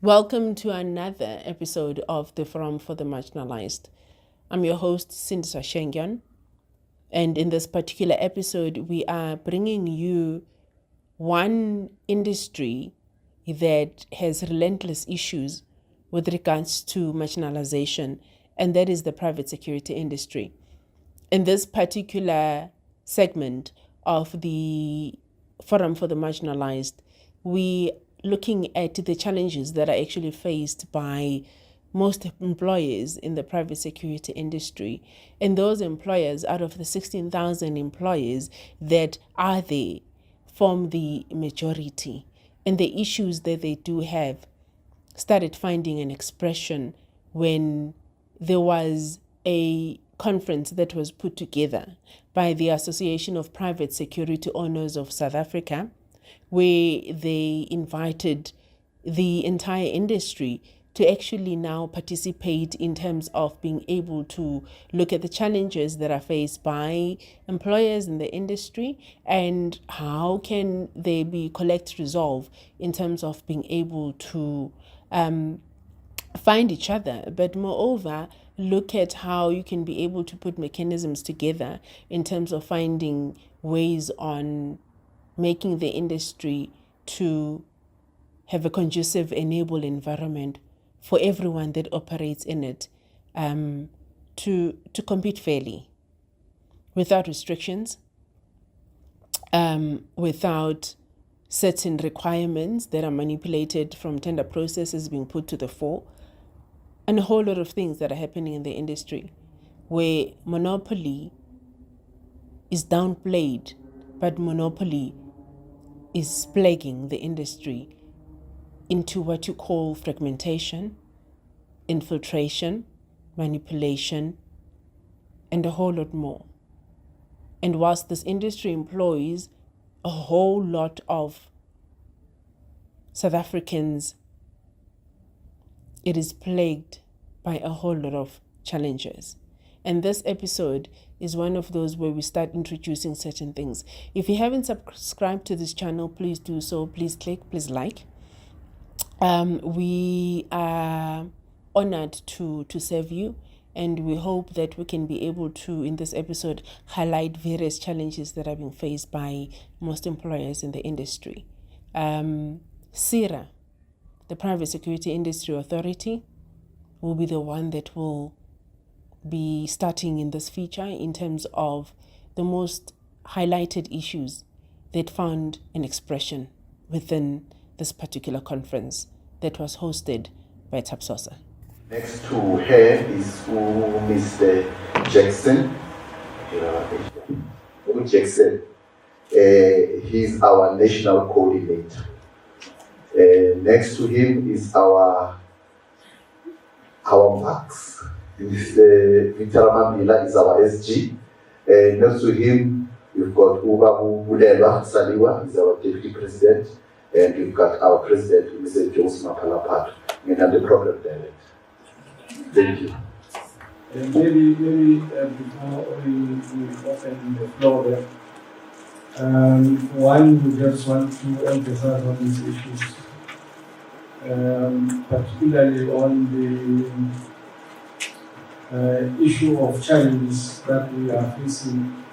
Welcome to another episode of the Forum for the Marginalized. I'm your host, Sindisa Shengyang, and in this particular episode, we are bringing you one industry that has relentless issues with regards to marginalization, and that is the private security industry. In this particular segment of the Forum for the Marginalized, we looking at the challenges that are actually faced by most employers in the private security industry. And those employers, out of the 16,000 employers that are there, form the majority. And the issues that they do have started finding an expression when there was a conference that was put together by the Association of Private Security Owners of South Africa, where they invited the entire industry to actually now participate in terms of being able to look at the challenges that are faced by employers in the industry and how can they be collect resolve in terms of being able to find each other, but moreover, look at how you can be able to put mechanisms together in terms of finding ways on making the industry to have a conducive, enable environment for everyone that operates in it to compete fairly, without restrictions, without certain requirements that are manipulated from tender processes being put to the fore, and a whole lot of things that are happening in the industry where monopoly is downplayed, but monopoly is plaguing the industry into what you call fragmentation, infiltration, manipulation, and a whole lot more. And whilst this industry employs a whole lot of South Africans, it is plagued by a whole lot of challenges. And this episode is one of those where we start introducing certain things. If you haven't subscribed to this channel, please do so. Please click, please like. We are honored to serve you, and we hope that we can be able to, in this episode, highlight various challenges that are being faced by most employers in the industry. SIRA, the Private Security Industry Authority, will be the one that will be starting in this feature in terms of the most highlighted issues that found an expression within this particular conference that was hosted by TAPSOSA. Next to her is Mr. Jackson. Jackson, he's our national coordinator. Next to him is our Max. Victor Mambila is our SG. Next to him, we've got Uba Bulelwa Saliwa, is our deputy president. And we've got our president, Mr. Joseph Mapalapat, and the program director. Thank you. Maybe before we open the floor there, one, we just want to emphasize on these issues, particularly on the issue of challenges that we are facing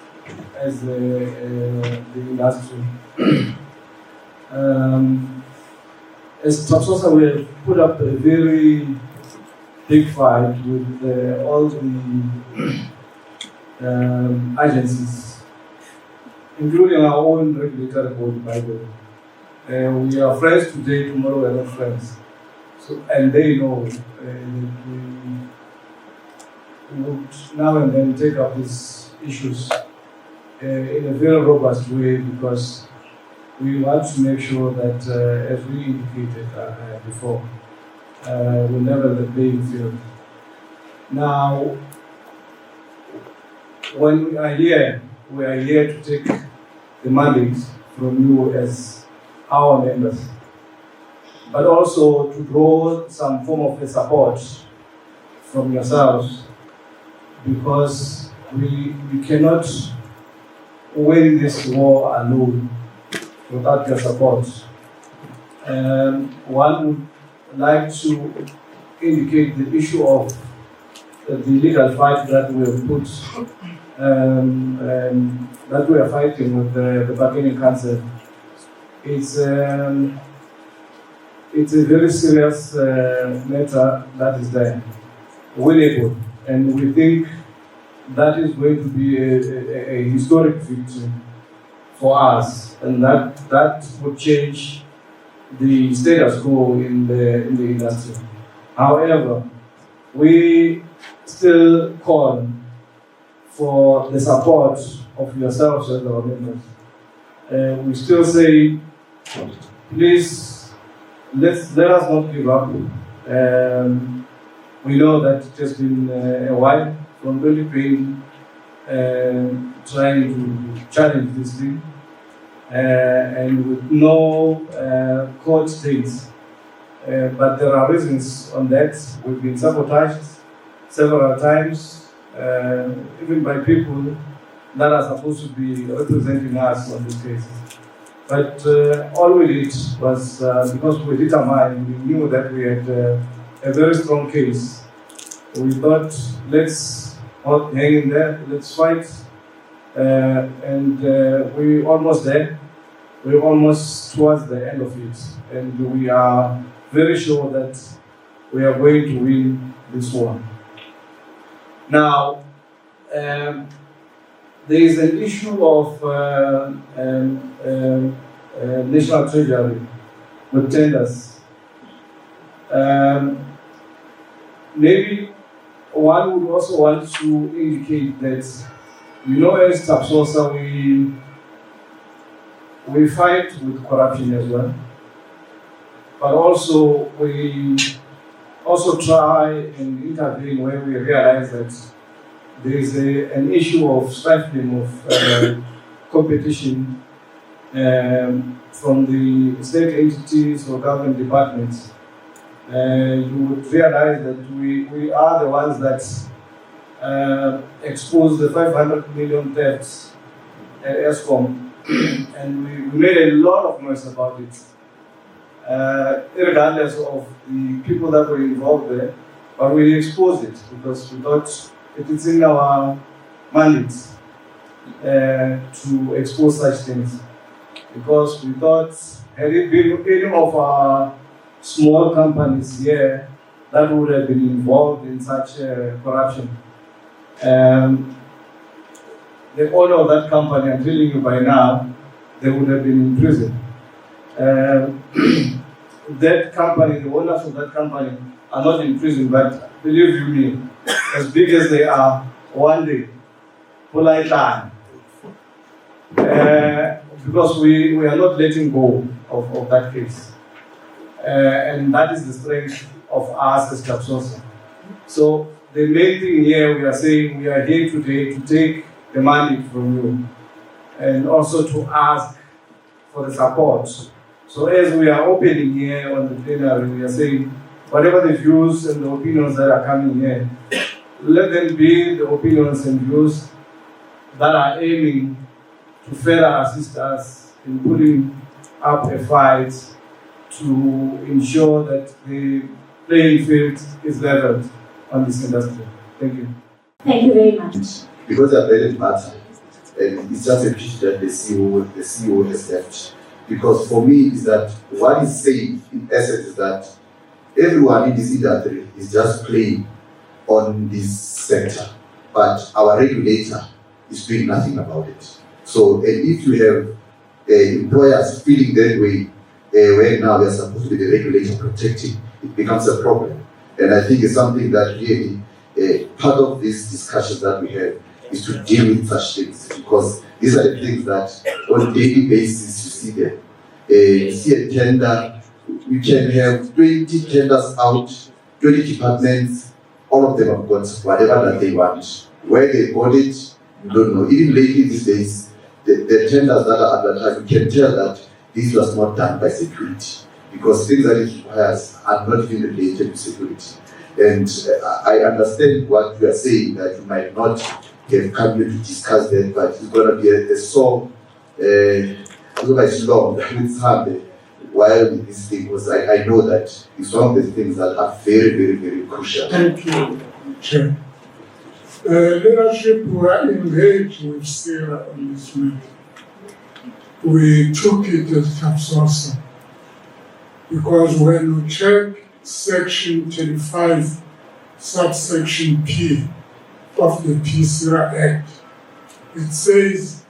as the industry. As TAPSOSA, we have put up a very big fight with all the agencies, including our own regulatory body, by the way. We are friends today, tomorrow we are not friends. So, and they know that we would now and then take up these issues in a very robust way, because we want to make sure that, as we indicated before, we level the playing field. Now, when we are here to take the mandate from you as our members, but also to draw some form of a support from yourselves, because we cannot win this war alone without your support. One would like to indicate the issue of the legal fight that we have put, that we are fighting with the Bargaining Council. It's a very serious matter that is there, winnable, and we think that is going to be a historic victory for us, and that would change the status quo in the industry. However, we still call for the support of yourselves as our members. We still say, please, let us not give up. We know that it has been a while from 2020 trying to challenge this thing, and with no court dates. But there are reasons on that. We've been sabotaged several times, even by people that are supposed to be representing us on this case. But all we did was, because we determined, we knew that we had a very strong case. We thought, let's not hang in there, let's fight. And we're almost there. We're almost towards the end of it. And we are very sure that we are going to win this one. Now, there is an issue of national treasury with tenders. Maybe one would also want to indicate that, as TAPSOSA, we fight with corruption as well, but also we also try and intervene when we realize that there is an issue of stifling of competition from the state entities or government departments. You would realize that we are the ones that exposed the 500 million debts at ESCOM, and we made a lot of noise about it, regardless of the people that were involved there, but we exposed it because we thought it is in our mandate to expose such things, because we thought, had it been any of our small companies here that would have been involved in such corruption, the owner of that company, I'm telling you by now, they would have been in prison. That company, the owners of that company are not in prison, but believe you me, as big as they are, one day, polite line. Because we are not letting go of that case. And that is the strength of us as TAPSOSA. So the main thing here, we are saying we are here today to take the money from you and also to ask for the support. So as we are opening here on the plenary, we are saying whatever the views and the opinions that are coming here, let them be the opinions and views that are aiming to further assist us in putting up a fight to ensure that the playing field is leveled on this industry. Thank you. Thank you very much. Because they are very matter, and it's just a pity that the CEO has left. Because for me, is that what is saying in essence is that everyone in this industry is just playing on this sector, but our regulator is doing nothing about it. So, and if you have employers feeling that way, where now we are supposed to be the regulator protecting, it becomes a problem. And I think it's something that really part of these discussions that we have is to deal with such things, because these are the things that on a daily basis you see them. You see a tender, you can have 20 tenders out, 20 departments, all of them have got whatever that they want. Where they got it, you don't know. Even lately these days, the tenders that are advertised, you can tell that this was not done by security, because things that it requires are not even related to security. And I understand what you are saying, that you might not have come here to discuss that, but it's going to be a song, although it's long, it's hard, while this thing was, I know that it's one of the things that are very, very, very crucial. Thank you, Chair. Leadership were engaged with Sarah on this matter. We took it as TAPSOSA because when we check Section 35, subsection P of the PSSPF Act, it says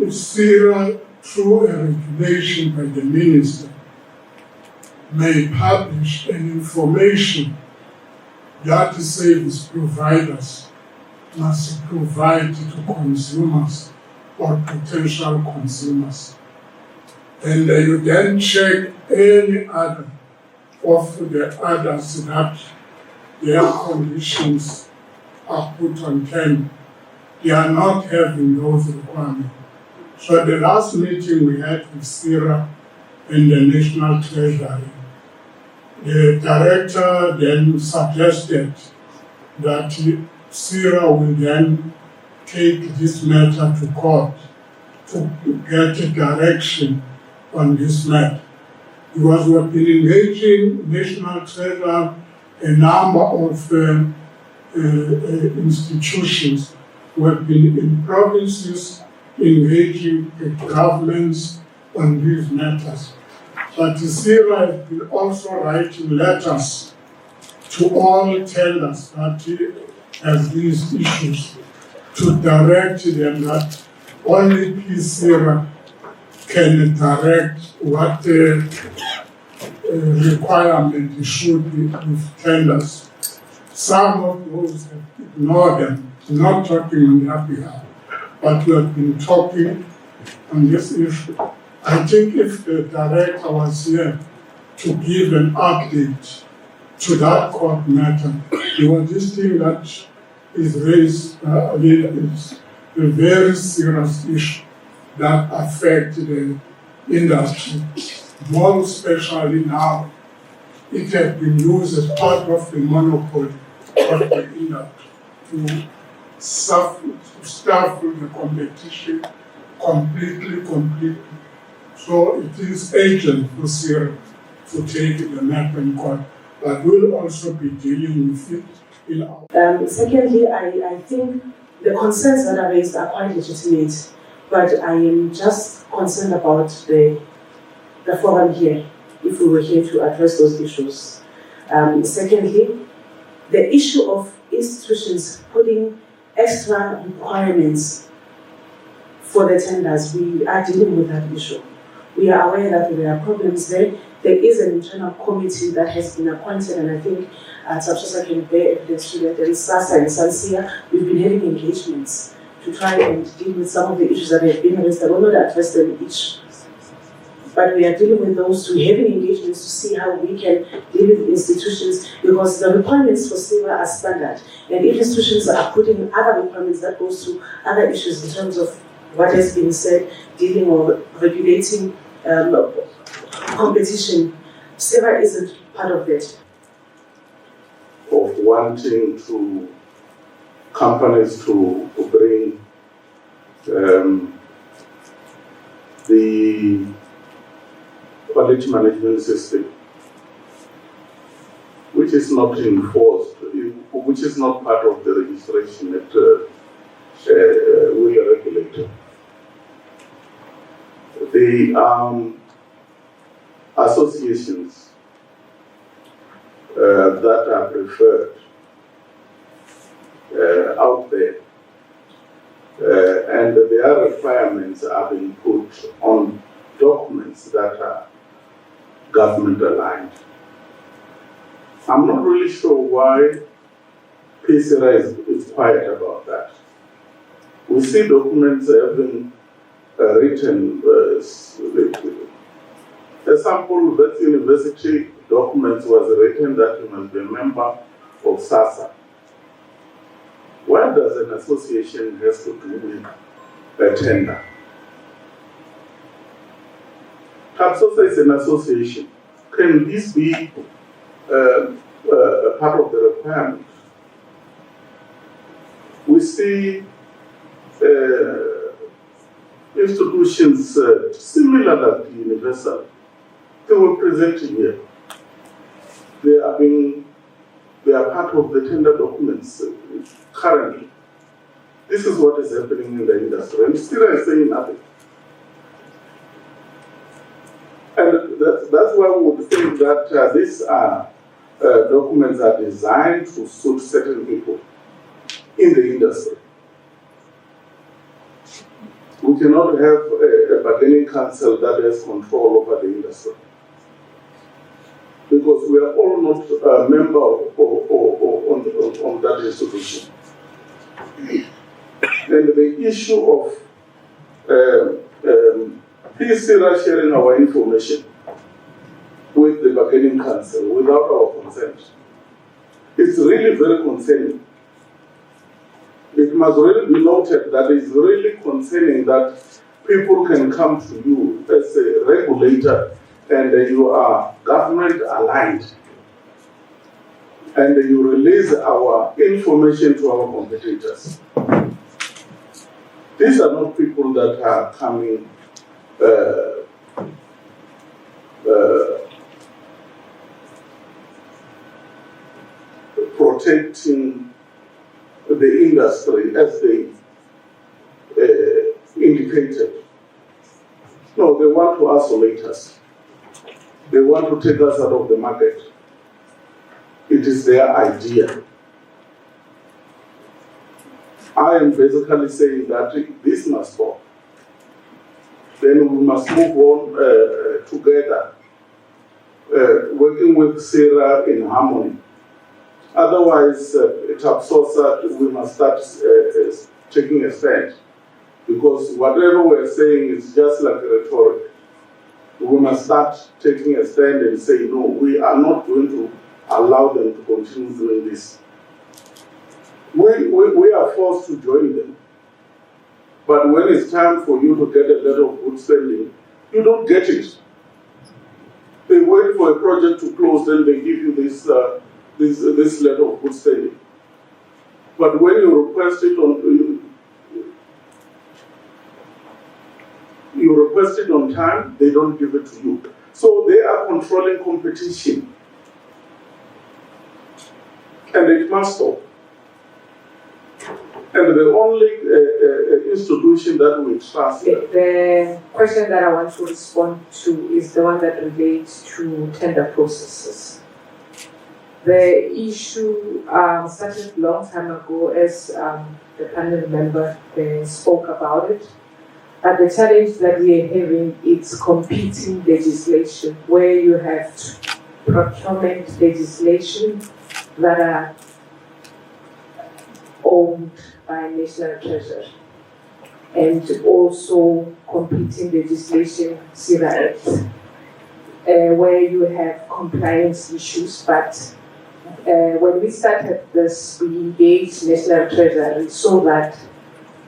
SERA, through a regulation by the minister, may publish an information that the service providers must provide to consumers or potential consumers. And you then check any other of the others that their conditions are put on tender. They are not having those requirements. So the last meeting we had with SERA and the National Treasury, the director then suggested that SERA will then take this matter to court to get a direction on this matter. Because we have been engaging National Treasury, a number of institutions who have been in provinces engaging the governments on these matters. But the SERA has been also writing letters to all tenders that have these issues to direct them that only PSSPF can direct what the requirement should be with tenders. Some of those have ignored them, not talking on their behalf, but we have been talking on this issue. I think if the director was here to give an update to that court matter, because this thing that is raised is a very serious issue that affects the industry. More especially now, it has been used as part of the monopoly of the industry to stifle the competition completely. So it is urgent for SERA to take the matter in court, but we'll also be dealing with it in our... Secondly, I think the concerns that are raised are quite legitimate, but I am just concerned about the forum here, if we were here to address those issues. Secondly, the issue of institutions putting extra requirements for the tenders, we are dealing with that issue. We are aware that there are problems there. There is an internal committee that has been appointed, and I think TAPSOSA can bear evidence to that. There is SASA and SANSIA. We've been having engagements to try and deal with some of the issues that have been raised. I will not address them each, but we are dealing with those two, having engagements to see how we can deal with institutions, because the requirements for SERA are standard, and if institutions are putting other requirements, that goes to other issues in terms of what has been said, dealing or regulating competition. SERA isn't part of that. Of wanting to companies to bring the quality management system, which is not enforced, which is not part of the registration with the regulator. The associations that are preferred out there, and their requirements are being put on documents that are government aligned. I'm not really sure why PSSPF is quiet about that. We see documents having written, a sample Wits University documents was written that you must be a member of SASA. What does an association have to do with a tender? TAPSOSA is an association. Can this be a part of the requirement? We see institutions similar like Universal, they were present here. They are part of the tender documents currently. This is what is happening in the industry, and still I say nothing. And that's why we would think that these documents are designed to suit certain people in the industry. We cannot have a bargaining council that has control over the industry, because we are all not a member on that institution. And the issue of PSSPF sharing our information with the Bargaining Council without our consent, it's really very concerning. It must really be noted that it's really concerning that people can come to you as a regulator and you are government aligned and you release our information to our competitors. These are not people that are coming protecting the industry as they indicated. No, they want to isolate us. They want to take us out of the market. It is their idea. I am basically saying that this must stop. Then we must move on together, working with Sarah in harmony. Otherwise, TAPSOSA, we must start taking a stand, because whatever we're saying is just like a rhetoric. We must start taking a stand and say, no, we are not going to allow them to continue doing this. We are forced to join them. But when it's time for you to get a letter of good standing, you don't get it. They wait for a project to close, then they give you this letter of good standing. But when you request it on time, they don't give it to you. So they are controlling competition. And it must stop. And the only institution that we trust. The question that I want to respond to is the one that relates to tender processes. The issue started a long time ago as the panel member spoke about it. The challenge that we are having is competing legislation, where you have procurement legislation that are owned by National Treasury, and also competing legislation, CIRA Act, where you have compliance issues. But when we started this, we engaged National Treasury so that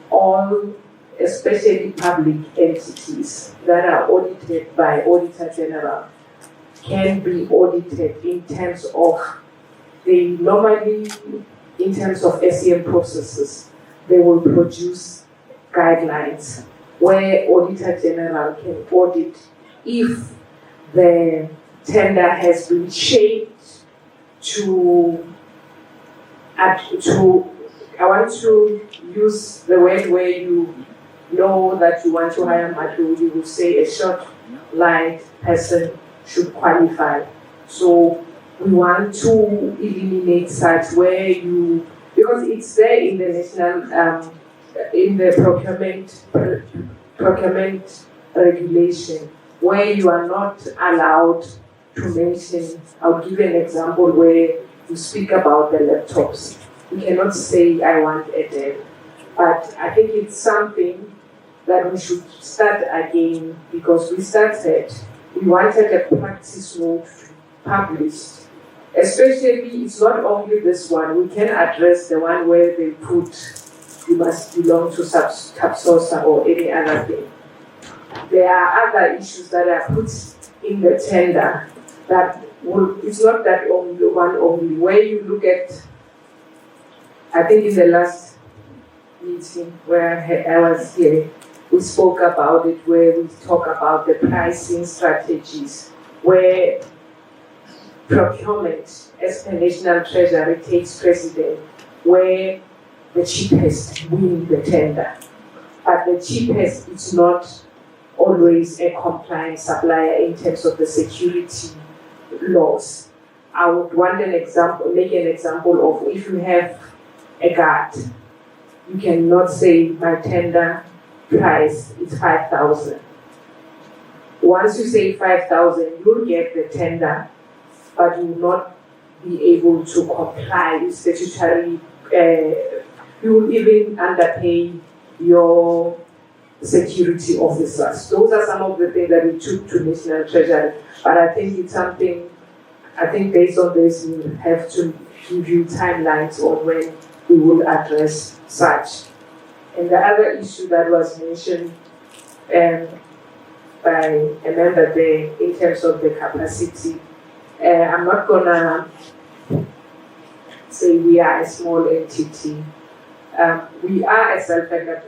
all, especially public entities that are audited by Auditor General, can be audited in terms of, they normally, in terms of SEM processes, they will produce guidelines where Auditor General can audit if the tender has been shaped to I want to use the word where you know that you want to hire Matu, you will say a short line person should qualify. So we want to eliminate such where you, because it's there in the national, in the procurement regulation, where you are not allowed to mention. I'll give you an example where you speak about the laptops. You cannot say, I want a Dell. But I think it's something that we should start again, because we started, we wanted a practice note published. Especially, it's not only this one, we can address the one where they put, you must belong to TAPSOSA or any other thing. There are other issues that are put in the tender that will, it's not that only one only. Where you look at, I think in the last meeting where I was here, we spoke about it, where we talk about the pricing strategies, where procurement as per national treasury takes precedent, where the cheapest win the tender. But the cheapest is not always a compliant supplier in terms of the security laws. I would want make an example of if you have a guard, you cannot say my tender price is 5,000. Once you say 5,000, you'll get the tender, but you will not be able to comply with statutory, you will even underpay your security officers. Those are some of the things that we took to National Treasury, but I think it's something, I think based on this, we will have to give you timelines on when we will address such. And the other issue that was mentioned by a member there in terms of the capacity, I'm not gonna say we are a small entity. We are a self-funded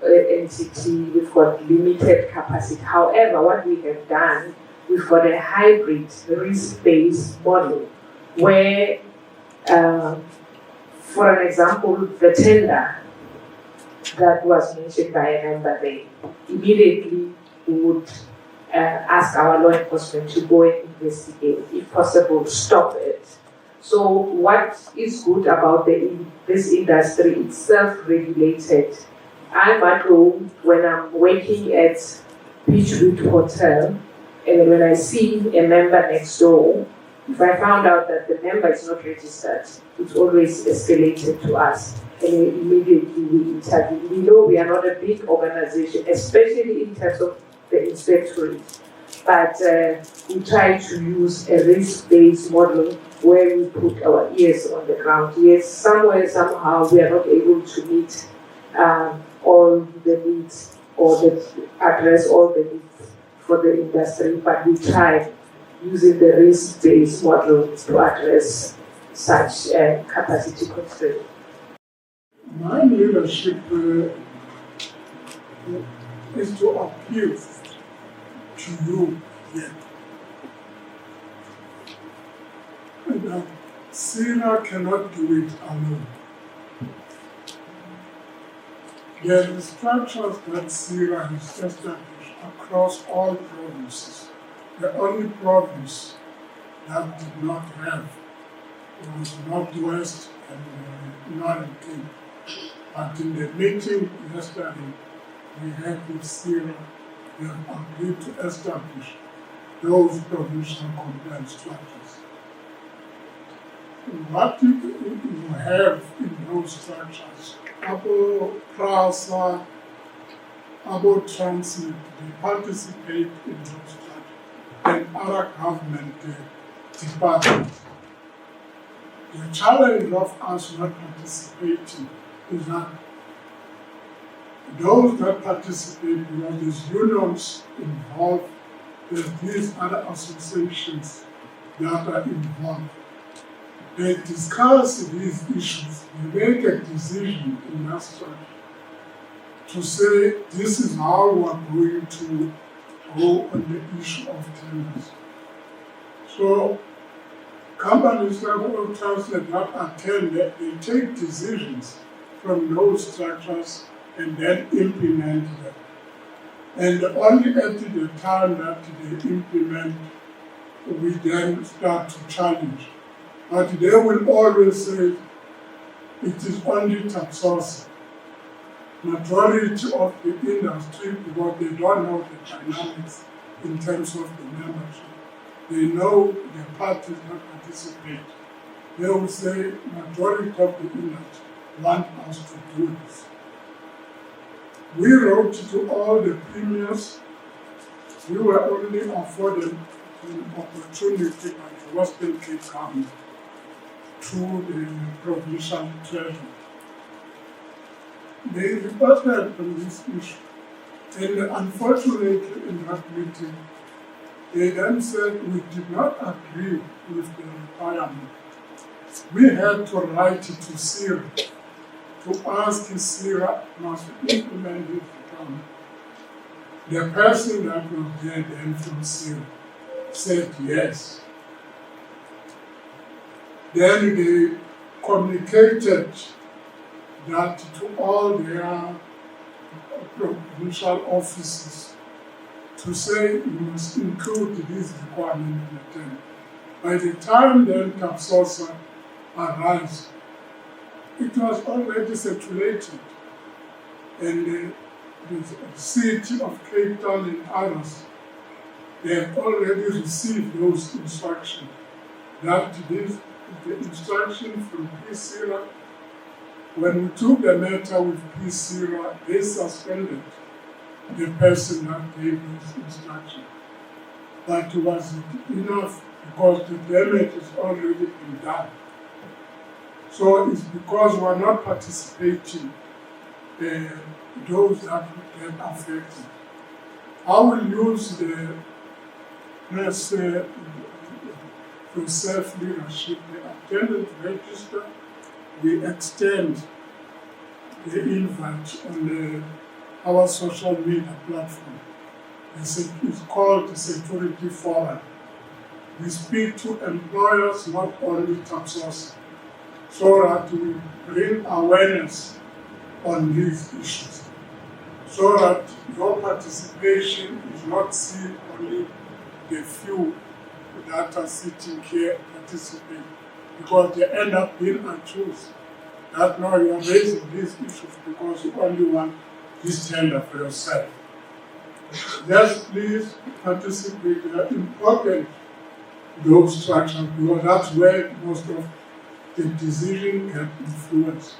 entity. We've got limited capacity. However, what we have done, we've got a hybrid risk-based model where, for an example, the tender that was mentioned by a member there, immediately we would ask our law enforcement to go and investigate, if possible, stop it. So what is good about this industry, it's self-regulated. I'm at home when I'm working at Beachwood Hotel, and when I see a member next door, if I found out that the member is not registered, it's always escalated to us, and immediately we intervene. We know we are not a big organization, especially in terms of the inspectorate, but we try to use a risk-based model where we put our ears on the ground. Yes, somewhere, somehow, we are not able to meet all the needs or address all the needs for the industry, but we try using the risk-based model to address such capacity constraint. My leadership is to appeal to you here. And SERA cannot do it alone. There are structures that SERA has established across all provinces. The only province that did not have was Northwest and Northern Cape. But in the meeting yesterday, we had with SERA, we have agreed to establish those provincial compliance structures. What you have in those structures, Abo PRASA, Abo Transnet, they participate in those structures, and other government departments. The challenge of us not participating is that those that participate, there's unions involved, there's these other associations that are involved. They discuss these issues, they make a decision in that structure to say this is how we are going to go on the issue of tenders. So companies like Oversaturation that attend, they take decisions from those structures and then implement them. And only at the time that they implement, we then start to challenge. But they will always say it is only TAPSOSA. Majority of the industry, because they don't know the dynamics in terms of the membership. They know the parties that participate. They will say majority of the industry want us to do this. We wrote to all the premiers. We were only afforded an opportunity by the Western Cape government through the provincial treasury. They reported on this issue, and unfortunately in that meeting, they then said we did not agree with the requirement. We had to write to SERA to ask if SERA must implement this requirement. The person that was there then from Syria said yes. Then they communicated that to all their provincial offices to say you must include this requirement in the tender. By the time then TAPSOSA arrives, it was already circulated, and the city of Cape Town and others, they have already received those instructions. That this, the instruction from PSSPF, when we took the matter with PSSPF, they suspended the person that gave this instruction. But was it enough? Because the damage is already been done. So it's because we are not participating, those that would get affected. I will use the for self-leadership, the attendance register. We extend the invite on our social media platform. It's called the Security Forum. We speak to employers, not only TAPSOSA, so that we bring awareness on these issues, so that your participation is not seen only the few that are sitting here participating, because they end up being accused that now you are raising these issues because you only want this tender for yourself. Just please participate. They are important, those structures, because that's where most of the decision get influenced.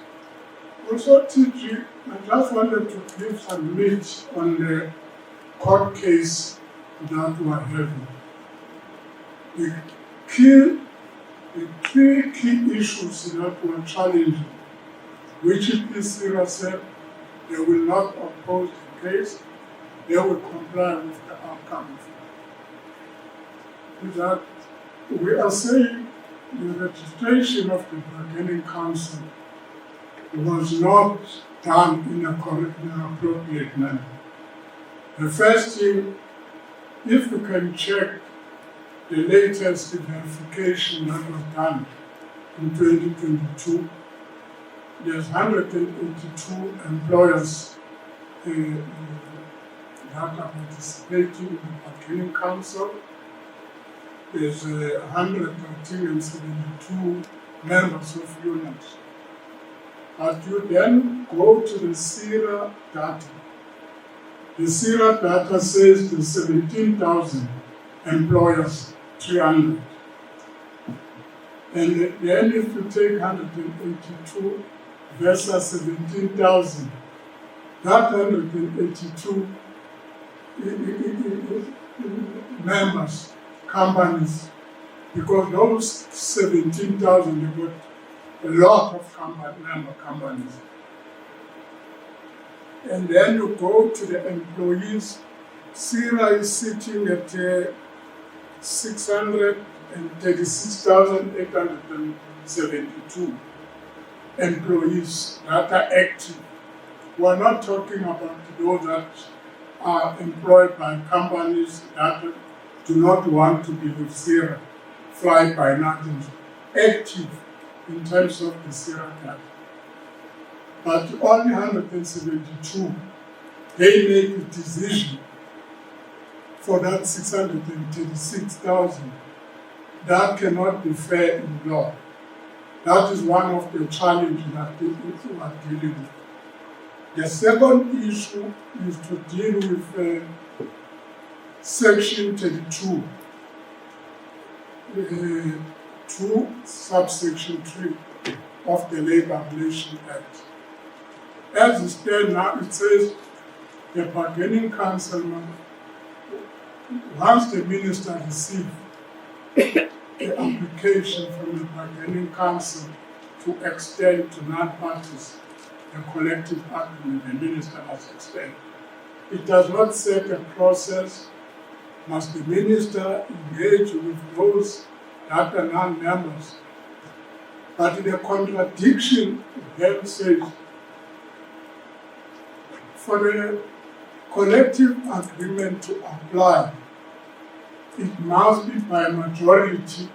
Also, TG, I just wanted to give some meat on the court case that we are having. The three key issues that were challenging, which PSSPF said they will not oppose the case, they will comply with the outcome. With that, we are saying the registration of the Bargaining Council was not done in a correct and appropriate manner. The first thing, if you can check the latest verification that was done in 2022, there's 182 employers that are participating in the Bargaining Council. There's 172 members of unions. As you then go to the SIRA data, the SIRA data says the 17,000 employers, 300. And then if you take 182 versus 17,000, that 182 members, companies, because those 17,000, they got a lot of member companies. And then you go to the employees. SIRA is sitting at 636,872 employees that are active. We're not talking about those that are employed by companies that do not want to be with SIRA, fly by nothing, active in terms of the SIRA data. But only 172, they make a decision for that 636,000. That cannot be fair in law. That is one of the challenges that people are dealing with. The second issue is to deal with Section 32, 2 subsection 3 of the Labour Relations Act. As it stands now, it says the Bargaining Council, once the minister receives the application from the Bargaining Council to extend to non-parties the collective agreement, the minister must extend. It does not set a process. Must the minister engage with those that are non-members? But the contradiction then says, for the collective agreement to apply, it must be by majority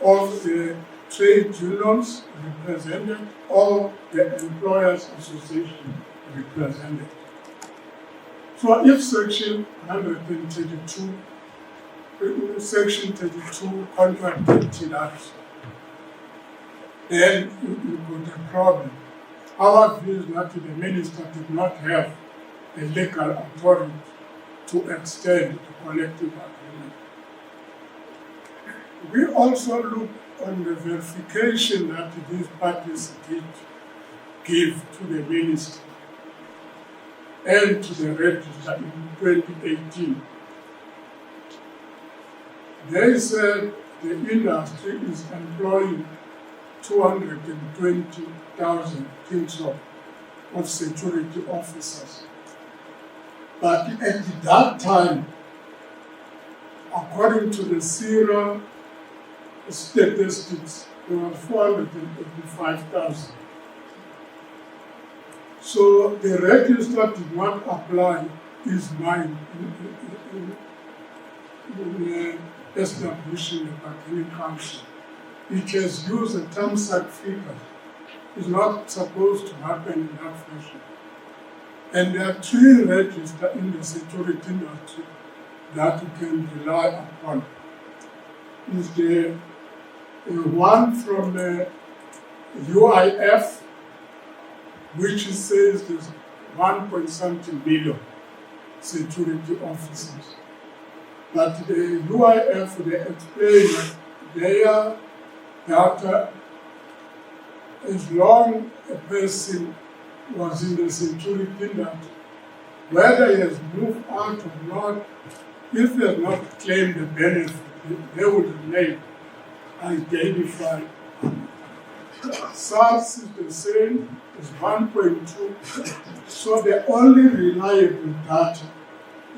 of the trade unions represented or the employers association represented. So if section 132, section 32 contradicted that, then you got a problem. Our view is that the minister did not have the legal authority to extend the collective agreement. We also look on the verification that these parties did give to the minister and to the register in 2018. They said the industry is employing 220,000 teams of security officers. But at that time, according to the SIRA statistics, there were 485,000. So the register did not apply his mind in establishing the Bargaining Council. It has used the TAPSOSA figure. It's not supposed to happen in that fashion. And there are 3 registers in the security industry that you can rely upon. Is the one from the UIF, which says there's 1.something million security officers. But the UIF, they explain that that as long a person was in the security industry, whether he has moved out or not, if he has not claimed the benefit, they would remain identified. SARS is the same, is 1.2. So the only reliable data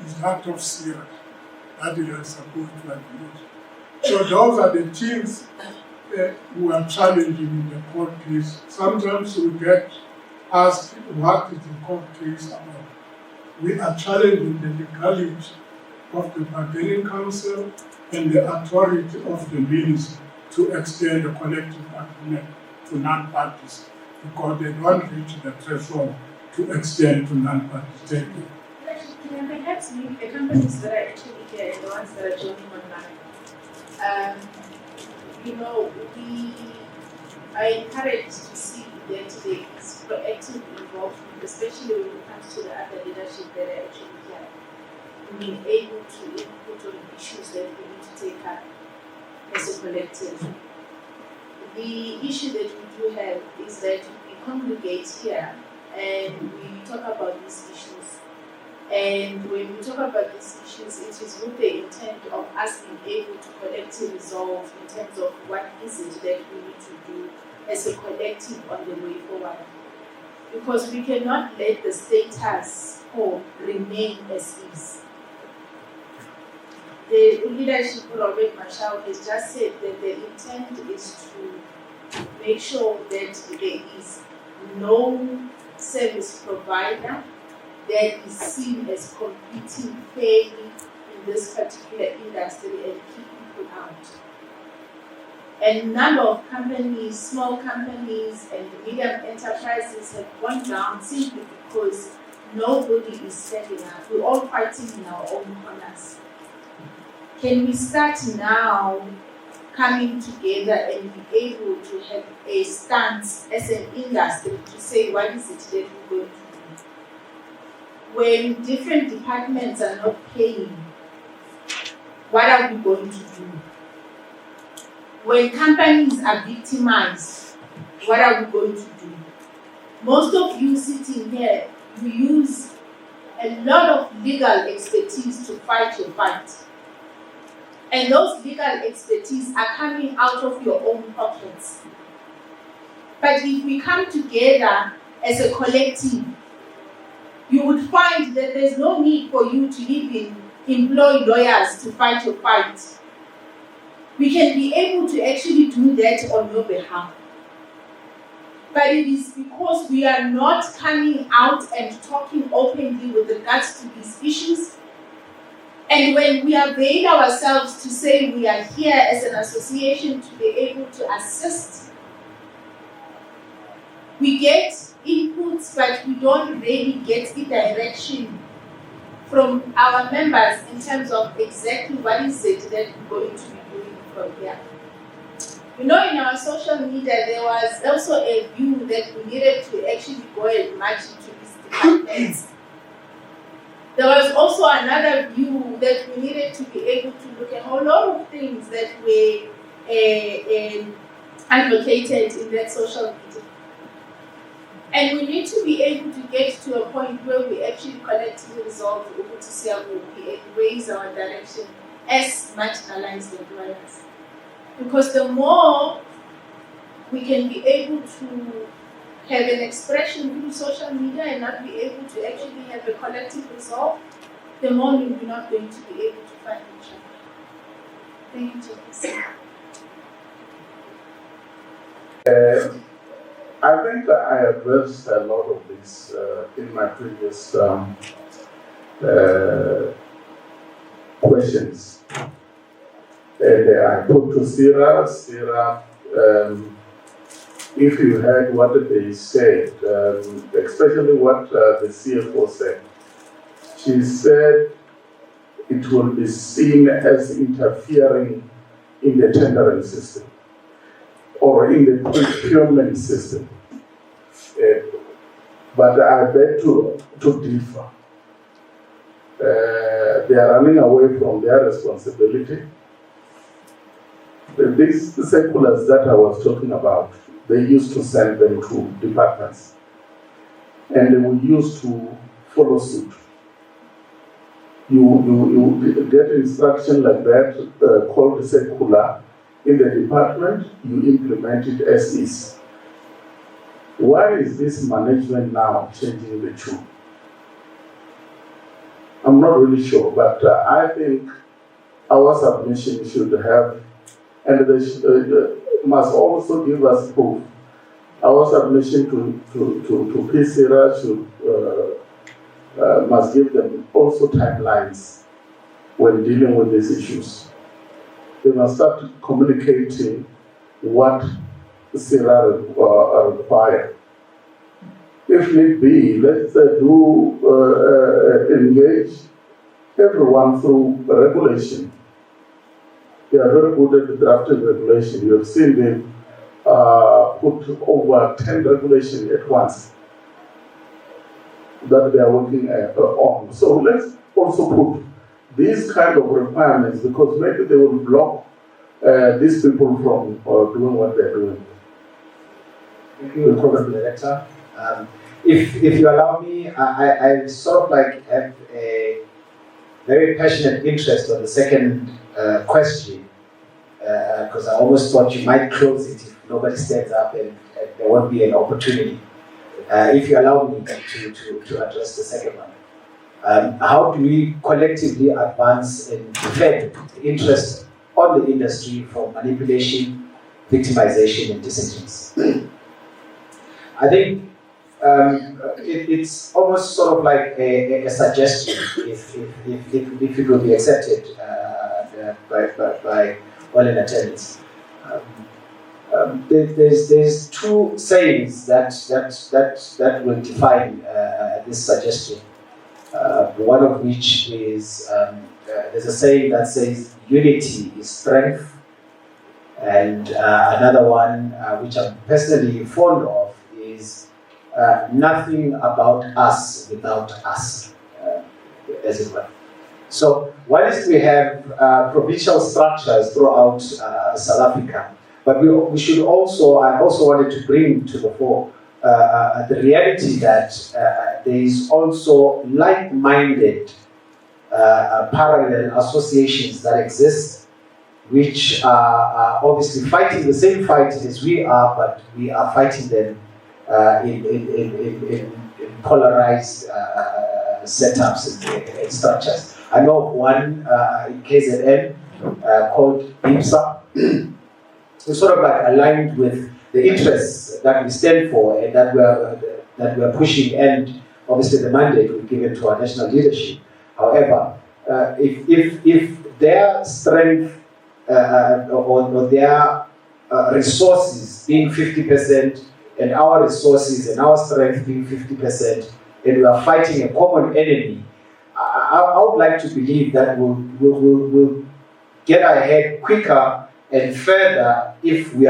is that of SIRA that you are supposed to have used. So those are the things who are challenging in the court case. Sometimes we get asked, what is the court case about? We are challenging the legality of the Bargaining Council and the authority of the minister to extend the collective agreement to non-parties because they don't reach the threshold to extend to non-parties. Thank you. And perhaps the companies that are actually here and the ones that are joining online, I encourage to see that there is proactive involvement, especially when it comes to the other leadership that are actually here, being able to input on issues that we need to take up as a collective. The issue that we do have is that we congregate here and we talk about these issues. And when we talk about these issues, it is with the intent of us being able to collectively resolve in terms of what is it that we need to do as a collective on the way forward. Because we cannot let the status quo remain as is. The leadership of Robert Marshall has just said that the intent is to make sure that there is no service provider that is seen as competing fairly in this particular industry and keep people out. And number of companies, small companies and medium enterprises have gone down simply because nobody is stepping up. We're all fighting in our own corners. Can we start now coming together and be able to have a stance as an industry to say what is it that we're going to do? When different departments are not paying, what are we going to do? When companies are victimized, what are we going to do? Most of you sitting here, you use a lot of legal expertise to fight your fight. And those legal expertise are coming out of your own pockets. But if we come together as a collective, you would find that there's no need for you to even employ lawyers to fight your fight. We can be able to actually do that on your behalf. but it is because we are not coming out and talking openly with regards to these issues. And when we avail ourselves to say we are here as an association to be able to assist, we get inputs, but we don't really get the direction from our members in terms of exactly what is it that we're going to be doing from here. You know, in our social media, there was also a view that we needed to actually go and march into these departments. There was also another view that we needed to be able to look at a whole lot of things that were advocated in that social media. And we need to be able to get to a point where we actually collectively resolve and raise our direction as marginalized employers. Because the more we can be able to have an expression through social media and not be able to actually have a collective resolve, the more we're not going to be able to find each other. Thank you, James. I think I addressed a lot of this in my previous questions. And I put to Sarah, if you heard what they said, especially what the CFO said, she said it will be seen as interfering in the tendering system or in the procurement system. But I beg to differ. They are running away from their responsibility. These circulars that I was talking about, they used to send them to departments. And they were used to follow suit. You get instruction like that, called circular in the department, you implement it as is. Why is this management now changing the two? I'm not really sure, but I think our submission should have, and they must also give us proof. Our submission to PSERA should must give them also timelines when dealing with these issues. They must start communicating what SERA require. If need be, let's engage everyone through regulation. They are very good at drafting regulation. You have seen them put over 10 regulations at once that they are working on. So let's also put these kind of requirements, because maybe they will block these people from doing what they're doing. Thank you, Director. If you allow me, I sort of like have a very passionate interest on the second question, because I almost thought you might close it if nobody stands up and there won't be an opportunity. If you allow me to address the second one. How do we collectively advance and defend the interest of the industry from manipulation, victimization, and decisions? I think it's almost sort of like a suggestion, if it will be accepted by all in attendance. There's two sayings that will define this suggestion. One of which is there's a saying that says unity is strength, and another one which I'm personally fond of is nothing about us without us, as it were. So whilst we have provincial structures throughout South Africa, but we should also, I also wanted to bring to the fore the reality that there is also like-minded parallel associations that exist, which are obviously fighting the same fight as we are, but we are fighting them in polarized setups and structures. I know of one in KZN called IPSA. It's sort of like aligned with the interests that we stand for and that we're pushing, and obviously the mandate we've given to our national leadership. However, if their strength or their resources being 50% and our resources and our strength being 50%, and we are fighting a common enemy, I would like to believe that we'll get ahead quicker and further if we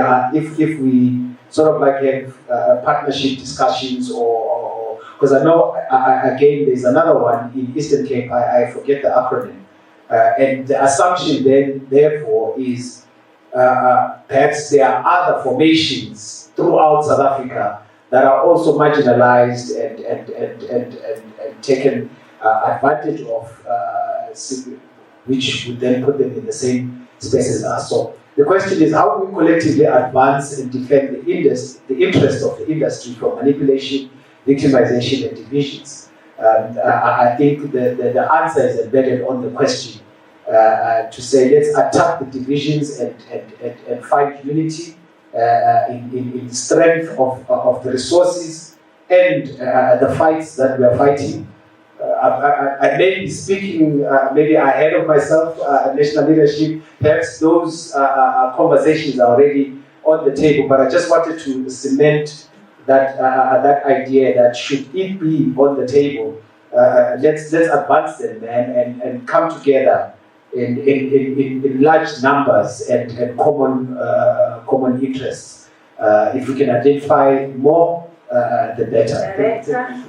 sort of like have partnership discussions, or because I know again there's another one in Eastern Cape, I forget the acronym, and the assumption then therefore is perhaps there are other formations throughout South Africa that are also marginalized and taken advantage of, which would then put them in the same space as us. So the question is, how do we collectively advance and defend the interest of the industry from manipulation, victimization, and divisions? I think the answer is embedded on the question to say let's attack the divisions and find unity in strength of the resources and the fights that we are fighting. I may be speaking maybe ahead of myself, national leadership. Perhaps those conversations are already on the table, but I just wanted to cement that idea that should it be on the table, let's advance them, man, and come together in large numbers and common interests. If we can identify more, the better. Director,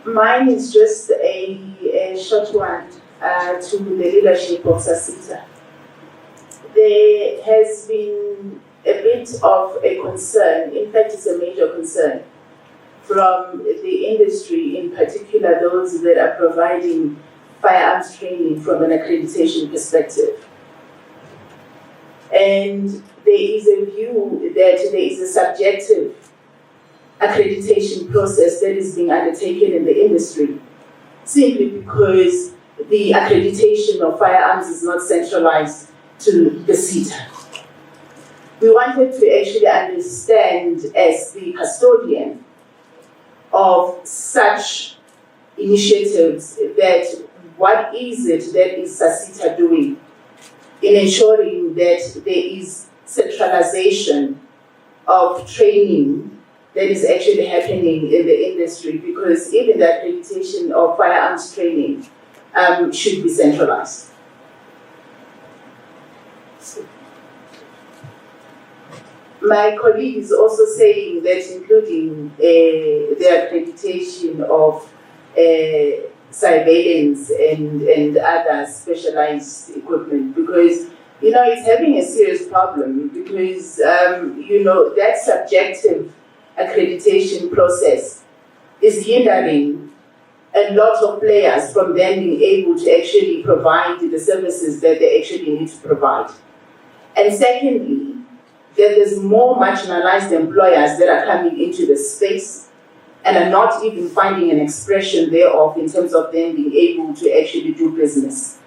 mine is just a short one to the leadership of SASITA. There has been a bit of a concern, in fact it's a major concern, from the industry, in particular those that are providing firearms training from an accreditation perspective. And there is a view that there is a subjective accreditation process that is being undertaken in the industry, simply because the accreditation of firearms is not centralized to the SITA. We wanted to actually understand, as the custodian of such initiatives, that what is it that is SASITA doing in ensuring that there is centralization of training that is actually happening in the industry, because even the accreditation of firearms training should be centralized. My colleague is also saying that including the accreditation of surveillance and other specialized equipment, because it's having a serious problem, because that subjective accreditation process is hindering a lot of players from then being able to actually provide the services that they actually need to provide. And secondly, that there's more marginalized employers that are coming into the space and are not even finding an expression thereof in terms of them being able to actually do business.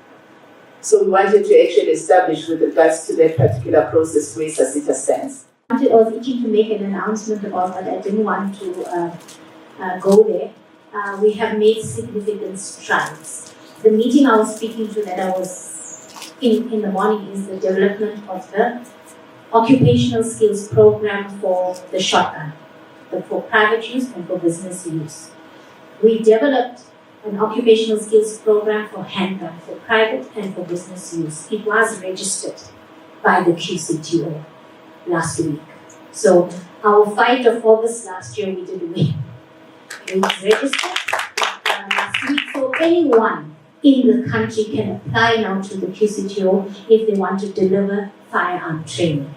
So we wanted to actually establish with regards to that particular process where SASITA stands. I was itching to make an announcement about that. I didn't want to go there. We have made significant strides. The meeting I was speaking to that I was in the morning is the development of the occupational skills program for the shotgun, for private use and for business use. We developed an occupational skills program for handgun, for private and for business use. It was registered by the QCTO last week. So our fight of August last year, we did win. It was registered last week. So anyone in the country can apply now to the QCTO if they want to deliver firearm training.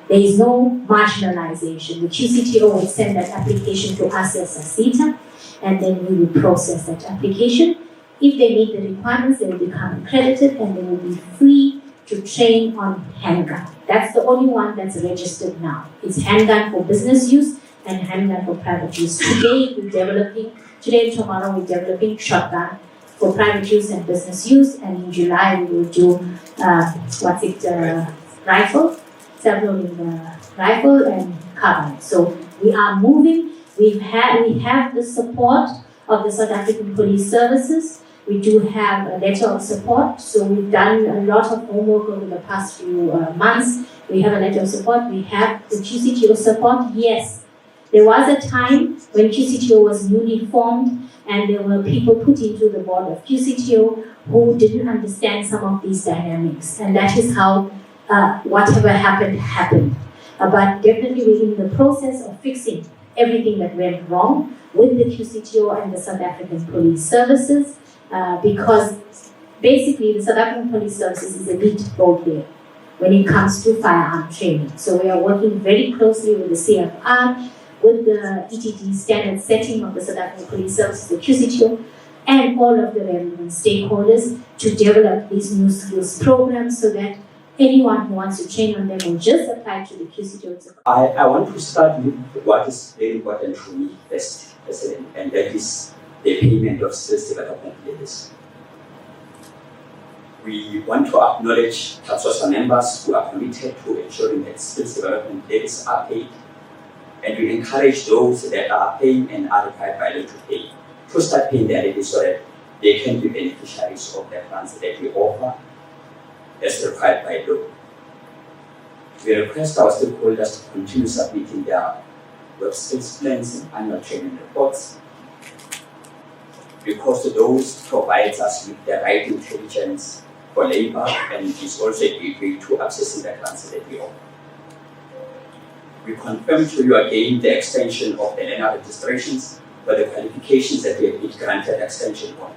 There is no marginalization. The QCTO will send that application to us as SASITA, and then we will process that application. If they meet the requirements, they will become accredited and they will be free to train on handgun. That's the only one that's registered now. It's handgun for business use and handgun for private use. Today and tomorrow we're developing shotgun for private use and business use, and in July we will do rifle, self-loading the rifle and cover it. So we are moving. We have the support of the South African Police Services. We do have a letter of support, so we've done a lot of homework over the past few months. We have a letter of support. We have the QCTO support. Yes, there was a time when QCTO was newly formed and there were people put into the board of QCTO who didn't understand some of these dynamics, and that is how whatever happened, happened. But definitely we're in the process of fixing everything that went wrong with the QCTO and the South African Police Services, because basically the South African Police Services is a lead role here when it comes to firearm training. So we are working very closely with the CFR, with the ETD standard setting of the South African Police Services, the QCTO, and all of the relevant stakeholders to develop these new skills programs so that anyone who wants to train on them will just apply to the QCTO. I want to start with what is very important for me first, President, and that is the payment of skills development leaders. We want to acknowledge TAPSOSA members who are committed to ensuring that skills development leaders are paid, and we encourage those that are paying and are required by law to pay to start paying their leaders so that they can be beneficiaries of the grants that we offer as required by law. We request our stakeholders to continue submitting their work skills plans and annual training reports, because those provide us with the right intelligence for labor and is also a gateway to accessing the grants that we offer. We confirm to you again the extension of the learner registrations for the qualifications that we have been granted extension on.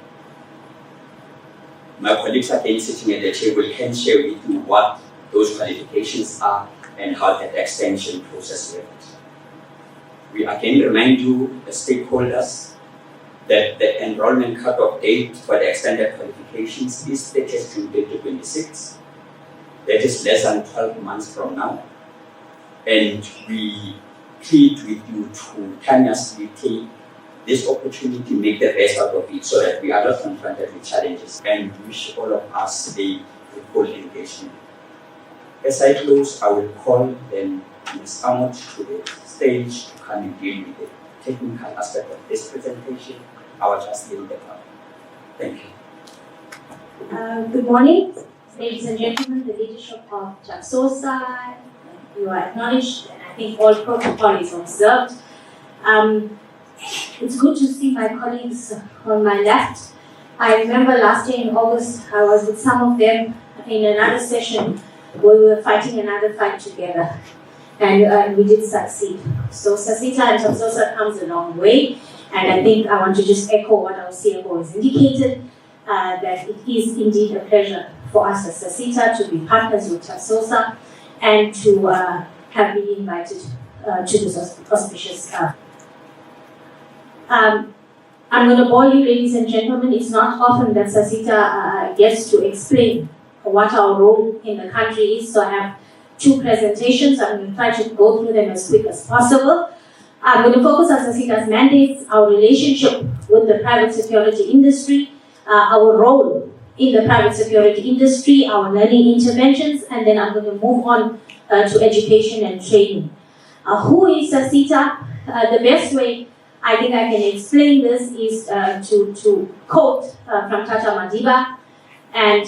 My colleagues again sitting at the table can share with you what those qualifications are and how that extension process works. We again remind you, the stakeholders, that the enrollment cut-off date for the extended qualifications is 30th June 2026. That is less than 12 months from now. And we plead with you to continuously take this opportunity, make the best out of it so that we are not confronted with challenges, and wish all of us a full engagement. As I close, I will call then Ms. Amot to the stage to come and deal with the technical aspect of this presentation. I will just leave the floor. Thank you. Good morning, ladies and gentlemen, the leadership of TAPSOSA. You are acknowledged, and I think all protocol is observed. It's good to see my colleagues on my left. I remember last year in August, I was with some of them in another session where we were fighting another fight together, and we did succeed. So SASITA and TAPSOSA comes a long way, and I think I want to just echo what our CFO has indicated, that it is indeed a pleasure for us as SASITA to be partners with TAPSOSA and to have been invited to this auspicious. I'm going to bore you, ladies and gentlemen. It's not often that SASITA gets to explain what our role in the country is, so I have two presentations. I'm going to try to go through them as quick as possible. I'm going to focus on SASITA's mandates, our relationship with the private security industry, our role in the private security industry, our learning interventions, and then I'm going to move on to education and training. Who is SASITA? The best way I think I can explain this is to quote from Tata Madiba, and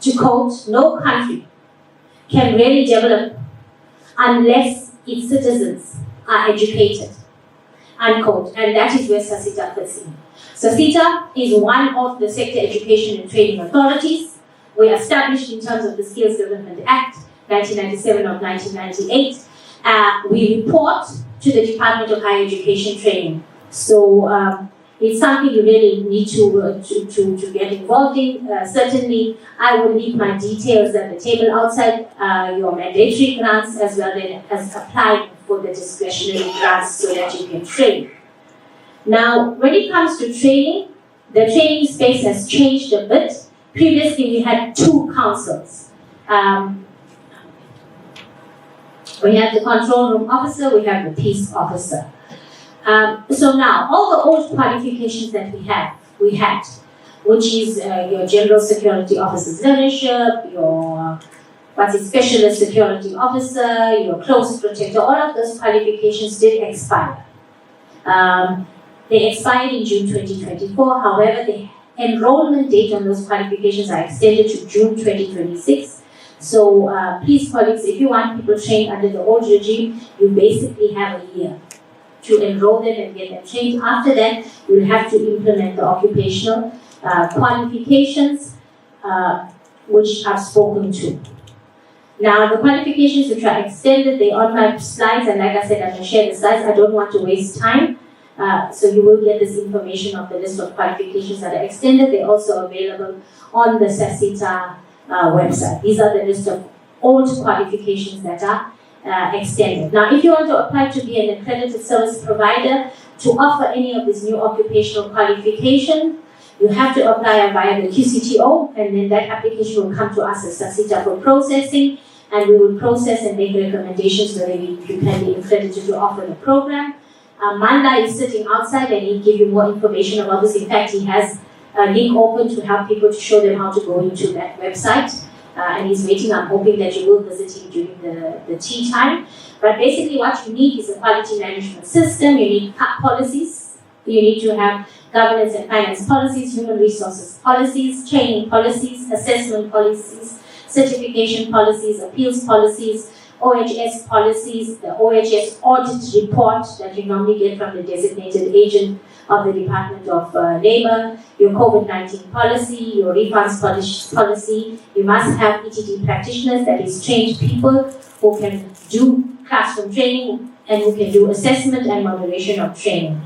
to quote, "No country can really develop unless its citizens are educated," unquote, and that is where SASITA fits in. SASITA is one of the sector education and training authorities. We are established in terms of the Skills Development Act 1997 of 1998. We report to the Department of Higher Education Training. So it's something you really need to get involved in. Certainly, I will leave my details at the table outside, your mandatory grants as well as applying for the discretionary grants so that you can train. Now, when it comes to training, the training space has changed a bit. Previously, we had two councils. We have the control room officer, we have the peace officer. So now, all the old qualifications that we had, which is your general security officer's leadership, your what's it, specialist security officer, your close protector, all of those qualifications did expire. They expired in June 2024. However, the enrollment date on those qualifications are extended to June 2026. So please, colleagues, if you want people trained under the old regime, you basically have a year to enroll them and get them trained. After that, you'll have to implement the occupational qualifications, which I've spoken to. Now, the qualifications which are extended, they're on my slides, and like I said, I'm going to share the slides. I don't want to waste time. So you will get this information of the list of qualifications that are extended. They're also available on the SASITA website. These are the list of old qualifications that are extended. Now, if you want to apply to be an accredited service provider to offer any of these new occupational qualifications, you have to apply via the QCTO, and then that application will come to us as SASITA for processing, and we will process and make recommendations whether you can be accredited to offer the program. Manda is sitting outside and he'll give you more information about this. In fact, he has a link open to help people to show them how to go into that website. And he's waiting. I'm hoping that you will visit him during the tea time. But basically what you need is a quality management system. You need policies. You need to have governance and finance policies, human resources policies, training policies, assessment policies, certification policies, appeals policies, OHS policies, the OHS audit report that you normally get from the designated agent of the Department of Labour, your COVID-19 policy, your refunds policy. You must have ETD practitioners, that is trained people who can do classroom training and who can do assessment and moderation of training.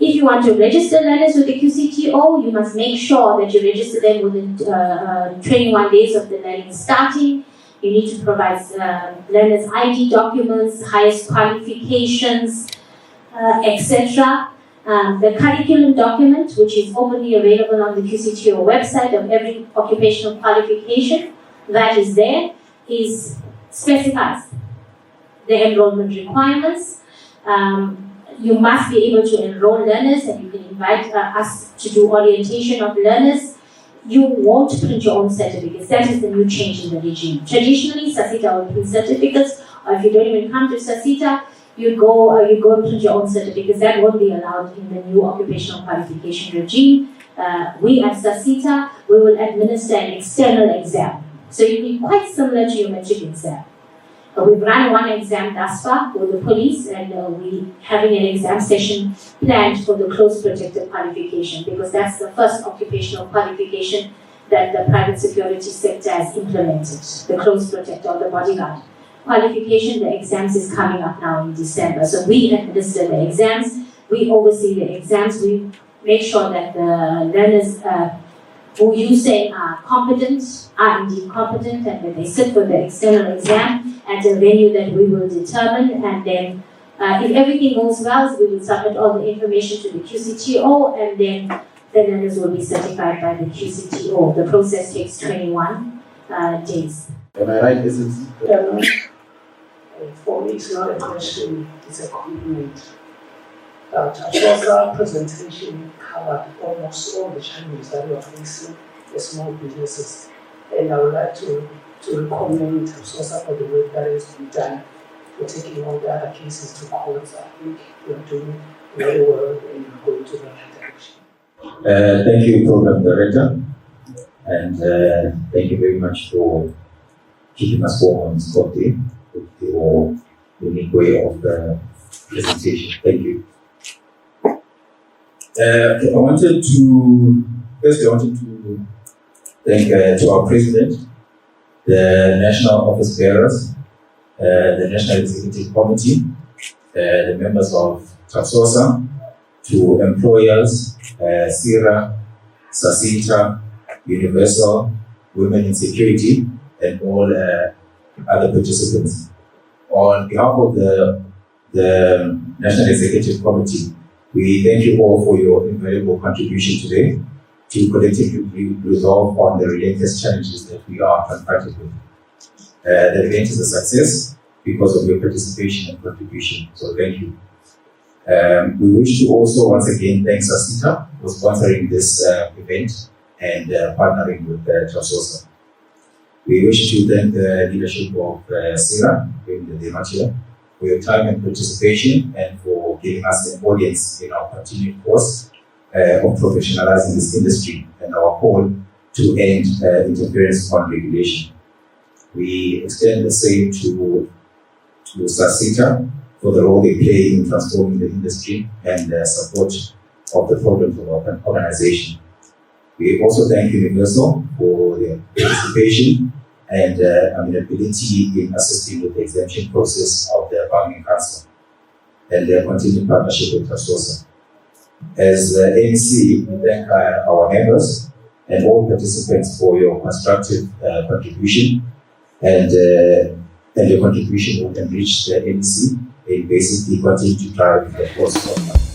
If you want to register learners with the QCTO, you must make sure that you register them within 21 days of the learning starting. You need to provide learners' ID documents, highest qualifications, etc. The curriculum document, which is openly available on the QCTO website of every occupational qualification that is there, specifies the enrollment requirements. You must be able to enroll learners, and you can invite us to do orientation of learners. You won't print your own certificates. That is the new change in the regime. Traditionally, SASITA will print certificates, or if you don't even come to SASITA, you go and print your own certificates. That won't be allowed in the new occupational qualification regime. We at SASITA, we will administer an external exam. So it will be quite similar to your metric exam. We've run one exam thus far with the police, and we're having an exam session planned for the close protector qualification, because that's the first occupational qualification that the private security sector has implemented, the close protector or the bodyguard qualification. The exams is coming up now in December. So we administer the exams, we oversee the exams, we make sure that the learners who you say are competent, are indeed competent, and that they sit for the external exam at a venue that we will determine. And then if everything goes well, we will submit all the information to the QCTO, and then the learners will be certified by the QCTO. The process takes 21 days. Am I right, isn't it? For me, it's not a question, it's a compliment. TAPSOSA presentation covered almost all the challenges that we are facing as small businesses. And I would like to recommend TAPSOSA for the work that has been done, for taking all the other cases to courts. I think you're doing very well and you're going to the right direction. Thank you, Program Director. And thank you very much for keeping us warm on Scott Day with your unique way of presentation. Thank you. I wanted to thank to our President, the National Office Bearers, the National Executive Committee, the members of TAPSOSA, to employers, SIRA, SASITA, Universal, Women in Security, and all other participants. On behalf of the National Executive Committee, we thank you all for your invaluable contribution today to collectively resolve on the relentless challenges that we are confronted with. The event is a success because of your participation and contribution, so thank you. We wish to also once again thank SASITA for sponsoring this event and partnering with TAPSOSA. We wish to thank the leadership of SIRA, given that they're not here, for your time and participation and for giving us an audience in our continued course of professionalizing this industry and our call to end interference on regulation. We extend the same to SASITA for the role they play in transforming the industry and support of the programs of our organization. We also thank Universal for their participation and ability in assisting with the exemption process of the Bargaining Council and their continued partnership with TAPSOSA. As ANC, we thank our members and all participants for your constructive contribution, and your contribution will enrich the ANC and basically continue to drive the course of